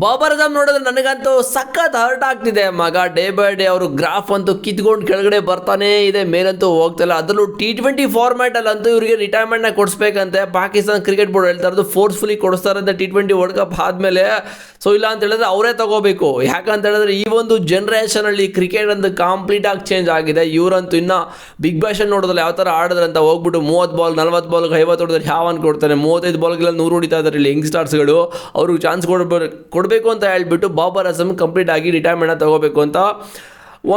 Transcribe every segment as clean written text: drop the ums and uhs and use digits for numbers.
ಬಾಬರ್ ಅಜಮ್ ನೋಡಿದ್ರೆ ನನಗಂತೂ ಸಖತ್ ಹರ್ಟ್ ಆಗ್ತಿದೆ ಮಗ. ಡೇ ಬೈ ಡೇ ಅವರು ಗ್ರಾಫ್ ಅಂತೂ ಕಿತ್ಕೊಂಡು ಕೆಳಗಡೆ ಬರ್ತಾನೆ ಇದೆ, ಮೇಲಂತೂ ಹೋಗ್ತಿಲ್ಲ. ಅದರಲ್ಲೂ T20 ಫಾರ್ಮ್ಯಾಟಲ್ಲಿ ಅಂತೂ ಇವರಿಗೆ ರಿಟೈರ್ಮೆಂಟ್ನ ಕೊಡಿಸ್ಬೇಕಂತೆ ಪಾಕಿಸ್ತಾನ ಕ್ರಿಕೆಟ್ ಬೋರ್ಡ್ ಹೇಳ್ತಾ ಇರೋದು. ಫೋರ್ಸ್ಫುಲಿ ಕೊಡಿಸ್ತಾರಂತೆ T20 ವರ್ಲ್ಡ್ ಕಪ್ ಆದಮೇಲೆ. ಸೊ ಇಲ್ಲ ಅಂತ ಹೇಳಿದ್ರೆ ಅವರೇ ತಗೋಬೇಕು. ಯಾಕಂತ ಹೇಳಿದ್ರೆ ಈ ಒಂದು ಜನ್ರೇಷನಲ್ಲಿ ಕ್ರಿಕೆಟ್ ಅಂತ ಕಂಪ್ಲೀಟಾಗಿ ಚೇಂಜ್ ಆಗಿದೆ. ಇವರಂತೂ ಇನ್ನು ಬಿಗ್ ಬ್ಯಾಶನ್ ನೋಡಿದ್ರೆ ಯಾವ ಥರ ಆಡಿದ್ರಂತ ಹೋಗ್ಬಿಟ್ಟು 30 ಬಾಲ್ 40 ಬಾಲ್ಗೆ 50 ಹೊಡೆದ್ರೆ ಯಾವನ್ ಕೊಡ್ತಾನೆ, 35 ಬಾಲ್ಗೆಲ್ಲ 100 ಹೊಡಿತಾ ಇದ್ದಾರೆ ಇಲ್ಲಿ ಯಂಗ್ಸ್ಟಾರ್ಸ್ಗಳು. ಅವ್ರಿಗೆ ಚಾನ್ಸ್ ಕೊಡಬೇಕು ಅಂತ ಹೇಳ್ಬಿಟ್ಟು ಬಾಬರ್ ಅಜಮ್ ಕಂಪ್ಲೀಟ್ ಆಗಿ ರಿಟೈರ್ಮೆಂಟ್ ತಗೋಬೇಕು ಅಂತ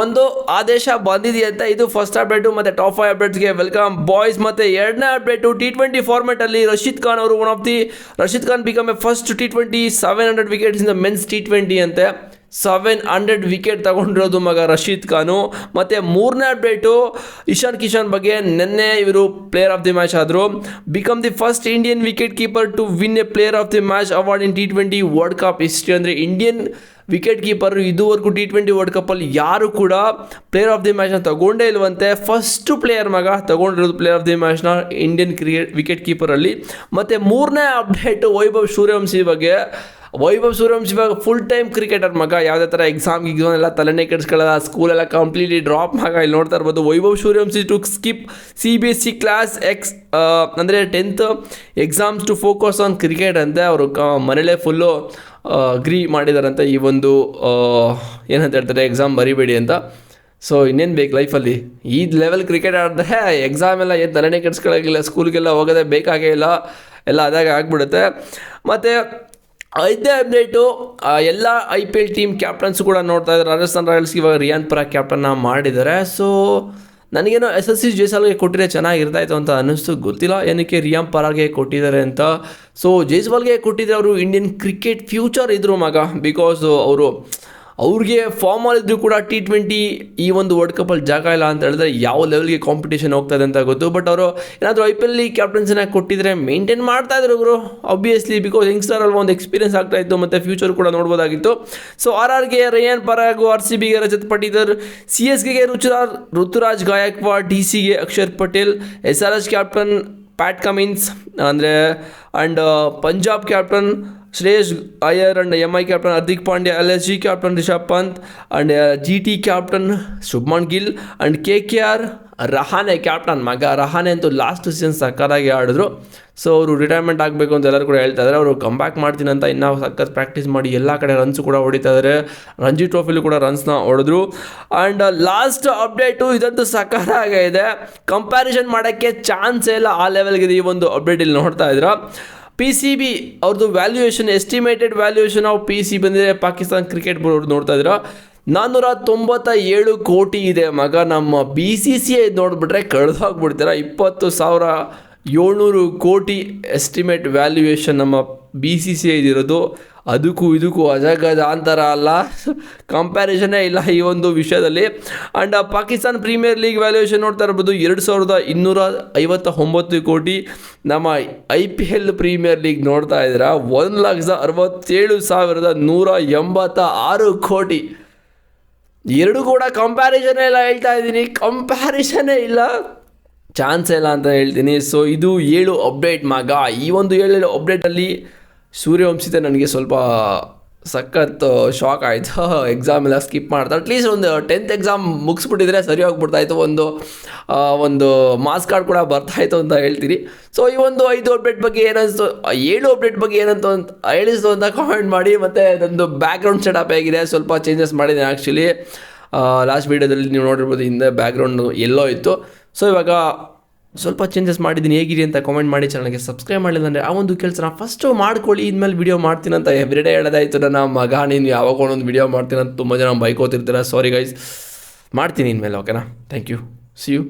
ಒಂದು ಆದೇಶ ಬಂದಿದೆಯಂತೆ. ಇದು ಫಸ್ಟ್ ಅಪ್ಡೇಟು. ಮತ್ತು ಟಾಪ್ 5 ಅಪ್ಡೇಟ್ಸ್ಗೆ ವೆಲ್ಕಮ್ ಬಾಯ್ಸ್. ಮತ್ತು ಎರಡನೇ ಅಪ್ಡೇಟು T20 ಫಾರ್ಮೆಟಲ್ಲಿ ರಶೀದ್ ಖಾನ್ ಅವರು Rashid Khan become A first T20 700 wickets in the men's T20 ಅಂತೆ. 700 ವಿಕೆಟ್ ತಗೊಂಡಿರೋದು ಮಗ ರಶೀದ್ ಖಾನು. ಮತ್ತು ಮೂರನೇ ಅಪ್ಡೇಟು ಇಶಾನ್ ಕಿಶನ್ ಬಗ್ಗೆ. ನಿನ್ನೆ ಇವರು ಪ್ಲೇಯರ್ ಆಫ್ ದಿ ಮ್ಯಾಚ್ ಆದರು. Become the first Indian wicket keeper to win a player of the match award in T20 world cup history. ಅಂದರೆ ಇಂಡಿಯನ್ ವಿಕೆಟ್ ಕೀಪರ್ ಇದುವರೆಗೂ T20 ವರ್ಲ್ಡ್ ಕಪ್ಪಲ್ಲಿ ಯಾರು ಕೂಡ ಪ್ಲೇಯರ್ ಆಫ್ ದಿ ಮ್ಯಾಚ್ನ ತಗೊಂಡೇ ಇಲ್ವಂತೆ. First player ಮಗ ತಗೊಂಡಿರೋದು ಪ್ಲೇಯರ್ ಆಫ್ ದಿ ಮ್ಯಾಚ್ನ ಇಂಡಿಯನ್ ವಿಕೆಟ್ ಕೀಪರಲ್ಲಿ. ಮತ್ತು ಮೂರನೇ ಅಪ್ಡೇಟು ವೈಭವ್ ಸೂರ್ಯವಂಶಿ ಬಗ್ಗೆ. ವೈಭವ್ ಸೂರ್ಯವಂಶಿ ಇವಾಗ ಫುಲ್ ಟೈಮ್ ಕ್ರಿಕೆಟರ್ ಮಗ. ಯಾವುದೇ ಥರ ಎಕ್ಸಾಮ್ ಎಲ್ಲ ತಲೆನೇ ಕೆಡಿಸ್ಕೊಳ್ಳೋದ, ಸ್ಕೂಲೆಲ್ಲ ಕಂಪ್ಲೀಟ್ಲಿ ಡ್ರಾಪ್ ಮಗ. ಇಲ್ಲಿ ನೋಡ್ತಾ ಇರ್ಬೋದು Vaibhav Suryavanshi to skip CBSE class ಅಂದರೆ 10th exams to focus on cricket ಅಂತೆ. ಅವರು ಮನೇಲೇ ಫುಲ್ಲು ಅಗ್ರಿ ಮಾಡಿದಾರಂತೆ. ಈ ಒಂದು ಏನಂತ ಹೇಳ್ತಾರೆ, ಎಕ್ಸಾಮ್ ಬರಿಬೇಡಿ ಅಂತ. ಸೊ ಇನ್ನೇನು ಬೇಕು ಲೈಫಲ್ಲಿ, ಈ ಲೆವೆಲ್ ಕ್ರಿಕೆಟ್ ಆಡಿದ್ರೆ ಎಕ್ಸಾಮ್ ಎಲ್ಲ ಏನು ತಲೆನೇ ಕೆಡಿಸ್ಕೊಳ್ಳೋಂಗಿಲ್ಲ, ಸ್ಕೂಲ್ಗೆಲ್ಲ ಹೋಗೋದೇ ಬೇಕಾಗೇ ಇಲ್ಲ, ಎಲ್ಲ ಅದಾಗ ಆಗ್ಬಿಡುತ್ತೆ. ಮತ್ತು ಐದನೇ ಅಪ್ಡೇಟು ಎಲ್ಲ IPL ಟೀಮ್ ಕ್ಯಾಪ್ಟನ್ಸ್ ಕೂಡ ನೋಡ್ತಾ ಇದ್ದಾರೆ. ರಾಜಸ್ಥಾನ್ ರಾಯಲ್ಸ್ಗೆ ಇವಾಗ ರಿಯಾನ್ ಪರಾಗ್ ಕ್ಯಾಪ್ಟನ್ನ ಮಾಡಿದ್ದಾರೆ. ಸೊ ನನಗೇನೋ SSC ಜೈಸ್ವಾಲ್ಗೆ ಕೊಟ್ಟಿದ್ರೆ ಚೆನ್ನಾಗಿರ್ತಾಯಿತ್ತು ಅಂತ ಅನ್ನಿಸ್ತು. ಗೊತ್ತಿಲ್ಲ ಏನಕ್ಕೆ ರಿಯಾನ್ ಪರಾಗ್ಗೆ ಕೊಟ್ಟಿದ್ದಾರೆ ಅಂತ. ಸೊ ಜೈಸ್ವಾಲ್ಗೆ ಕೊಟ್ಟಿದ್ರೆ ಅವರು ಇಂಡಿಯನ್ ಕ್ರಿಕೆಟ್ ಫ್ಯೂಚರ್ ಇದ್ರು ಮಗ. ಬಿಕಾಸ್ ಅವ್ರಿಗೆ ಫಾರ್ಮಲ್ಲಿದ್ದರೂ ಕೂಡ T20 ಈ ಒಂದು ವರ್ಲ್ಡ್ ಕಪ್ಪಲ್ಲಿ ಜಾಗ ಇಲ್ಲ ಅಂತ ಹೇಳಿದ್ರೆ ಯಾವ ಲೆವೆಲ್ಗೆ ಕಾಂಪಿಟೇಷನ್ ಹೋಗ್ತಾಯಿದೆ ಅಂತ ಗೊತ್ತು. ಬಟ್ ಅವರು ಏನಾದರೂ IPL ಕ್ಯಾಪ್ಟನ್ಸಿನ ಕೊಟ್ಟಿದ್ರೆ ಮೇಂಟೈನ್ ಮಾಡ್ತಾಯಿದ್ರು ಅವರು ಆಬ್ವಿಯಸ್ಲಿ. ಬಿಕಾಸ್ ಯಂಗ್ಸ್ಟರ್ ಅಲ್ಲಿ ಒಂದು ಎಕ್ಸ್ಪೀರಿಯನ್ಸ್ ಆಗ್ತಾಯಿತ್ತು ಮತ್ತು ಫ್ಯೂಚರ್ ಕೂಡ ನೋಡ್ಬೋದಾಗಿತ್ತು. ಸೊ RRಗೆ ರಿಯಾನ್ ಪರಾಗ್, RCBಗೆ ರಜತ್ ಪಟಿದಾರ್, CSKಗೆ ಋತುರಾಜ್ ಗಾಯಕ್ವಾಡ್, DCಗೆ Axar Patel, SRH captain Pat Cummins ಅಂದರೆ and Punjab captain Shreyas Iyer and MI captain Hardik Pandya, LSG captain Rishabh Pant and GT captain Shubman Gill and KKR Rahane captain ಮಗ. ರಹಾನೆ ಅಂತೂ ಲಾಸ್ಟ್ ಸೀಸನ್ ಸಕ್ಕತ್ತಾಗಿ ಆಡಿದ್ರು. ಸೊ ಅವರು ರಿಟೈರ್ಮೆಂಟ್ ಆಗಬೇಕು ಅಂತ ಎಲ್ಲರೂ ಕೂಡ ಹೇಳ್ತಾ ಇದ್ದಾರೆ. ಅವರು ಕಮ್ ಬ್ಯಾಕ್ ಮಾಡ್ತೀನಿ ಅಂತ ಇನ್ನೂ ಸಕ್ಕತ್ ಪ್ರಾಕ್ಟೀಸ್ ಮಾಡಿ ಎಲ್ಲ ಕಡೆ ರನ್ಸ್ ಕೂಡ ಹೊಡಿತಾ ಇದ್ದಾರೆ. ರಂಜಿ ಟ್ರೋಫಿಲೂ ಕೂಡ ರನ್ಸ್ನ ಹೊಡೆದ್ರು. ಆ್ಯಂಡ್ ಲಾಸ್ಟ್ ಅಪ್ಡೇಟು ಇದಂತೂ ಸಕ್ಕತ್ತಾಗಿದೆ, ಕಂಪ್ಯಾರಿಸನ್ ಮಾಡೋಕ್ಕೆ ಚಾನ್ಸೇ ಇಲ್ಲ, ಆ ಲೆವೆಲ್ಗಿದೆ ಈ ಒಂದು ಅಪ್ಡೇಟ್. ಇಲ್ಲಿ ನೋಡ್ತಾ ಇದ್ದೀರಾ PCB ಅವ್ರದ್ದು valuation, estimated valuation of PC ಬಂದಿದೆ. ಪಾಕಿಸ್ತಾನ್ ಕ್ರಿಕೆಟ್ ಬೋರ್ಡ್ ನೋಡ್ತಾ ಇದ್ದೀರಾ 497 ಕೋಟಿ ಇದೆ ಮಗ. ನಮ್ಮ BCCI ನೋಡಿಬಿಟ್ರೆ ಕಳೆದೋಗ್ಬಿಡ್ತೀರಾ. 20,700 ಕೋಟಿ ಎಸ್ಟಿಮೇಟ್ ವ್ಯಾಲ್ಯೂಯೇಷನ್ ನಮ್ಮ BCCI ಇದಿರೋದು. ಅದಕ್ಕೂ ಇದಕ್ಕೂ ಅಜಗಜಾಂತರ ಅಲ್ಲ, ಕಂಪ್ಯಾರಿಸನ್ನೇ ಇಲ್ಲ ಈ ಒಂದು ವಿಷಯದಲ್ಲಿ. And Pakistan premier league valuation ನೋಡ್ತಾ ಇರ್ಬೋದು 2,259 ಕೋಟಿ. ನಮ್ಮ IPL ಪ್ರೀಮಿಯರ್ ಲೀಗ್ ನೋಡ್ತಾ ಇದ್ದೀರಾ 1,67,186 ಕೋಟಿ. ಎರಡು ಕೂಡ ಕಂಪ್ಯಾರಿಸನ್ನೇ ಇಲ್ಲ ಹೇಳ್ತಾ ಇದ್ದೀನಿ, ಕಂಪ್ಯಾರಿಸನ್ನೇ ಇಲ್ಲ, ಚಾನ್ಸೇ ಇಲ್ಲ ಅಂತ ಹೇಳ್ತೀನಿ. ಸೊ ಇದು 7 ಅಪ್ಡೇಟ್ ಮಗ. ಈ ಒಂದು 7 ಅಪ್ಡೇಟಲ್ಲಿ ಸೂರ್ಯವಂಶಿತೆ ನನಗೆ ಸ್ವಲ್ಪ ಸಖತ್ ಶಾಕ್ ಆಯಿತು. ಎಕ್ಸಾಮ್ ಎಲ್ಲ ಸ್ಕಿಪ್ ಮಾಡ್ತಾರೆ. ಅಟ್ಲೀಸ್ಟ್ ಒಂದು 10th ಎಕ್ಸಾಮ್ ಮುಗಿಸ್ಬಿಟ್ಟಿದ್ರೆ ಸರಿ ಹೋಗ್ಬಿಡ್ತಾಯಿತ್ತು, ಒಂದು ಮಾರ್ಕ್ಸ್ ಕಾರ್ಡ್ ಕೂಡ ಬರ್ತಾಯಿತ್ತು ಅಂತ ಹೇಳ್ತೀನಿ. ಸೊ ಈ ಒಂದು 5 ಅಪ್ಡೇಟ್ ಬಗ್ಗೆ ಏನಿಸ್ತು, 7 ಅಪ್ಡೇಟ್ ಬಗ್ಗೆ ಏನಂತ ಹೇಳಿಸ್ತು ಅಂತ ಕಾಮೆಂಟ್ ಮಾಡಿ. ಮತ್ತು ನಂದು ಬ್ಯಾಕ್ಗ್ರೌಂಡ್ ಸೆಟಪ್ ಹೇಗಿದೆ, ಸ್ವಲ್ಪ ಚೇಂಜಸ್ ಮಾಡಿದ್ದೀನಿ ಆ್ಯಕ್ಚುಲಿ. ಲಾಸ್ಟ್ ವೀಡಿಯೋದಲ್ಲಿ ನೀವು ನೋಡಿರ್ಬೋದು ಹಿಂದೆ ಬ್ಯಾಕ್ಗ್ರೌಂಡು ಎಲ್ಲೋ ಇತ್ತು. ಸೊ ಇವಾಗ ಸ್ವಲ್ಪ ಚೇಂಜಸ್ ಮಾಡಿದ್ದೀನಿ, ಹೇಗಿರಿ ಅಂತ ಕಾಮೆಂಟ್ ಮಾಡಿ. ಚಾನಲ್ಗೆ ಸಬ್ಸ್ಕ್ರೈಬ್ ಮಾಡಿಲ್ಲ ಅಂದರೆ ಆ ಒಂದು ಕೆಲಸನ ಫಸ್ಟು ಮಾಡ್ಕೊಳ್ಳಿ. ಇನ್ಮೇಲೆ ವೀಡಿಯೋ ಮಾಡ್ತೀನಿ ಅಂತ ಎವ್ರಿಡೇ ಹೇಳೋದಾಯಿತು ನನ್ನ ಮಗ. ನೀನು ಯಾವಾಗ ಒಂದೊಂದು ವೀಡಿಯೋ ಮಾಡ್ತೀನಿ ಅಂತ ತುಂಬ ಜನ ಬೈಕೋತಿರ್ತೀರ. ಸಾರಿ ಗೈಸ್, ಮಾಡ್ತೀನಿ ಇನ್ಮೇಲೆ. ಓಕೆನಾ, ಥ್ಯಾಂಕ್ ಯು, ಸಿ ಯು.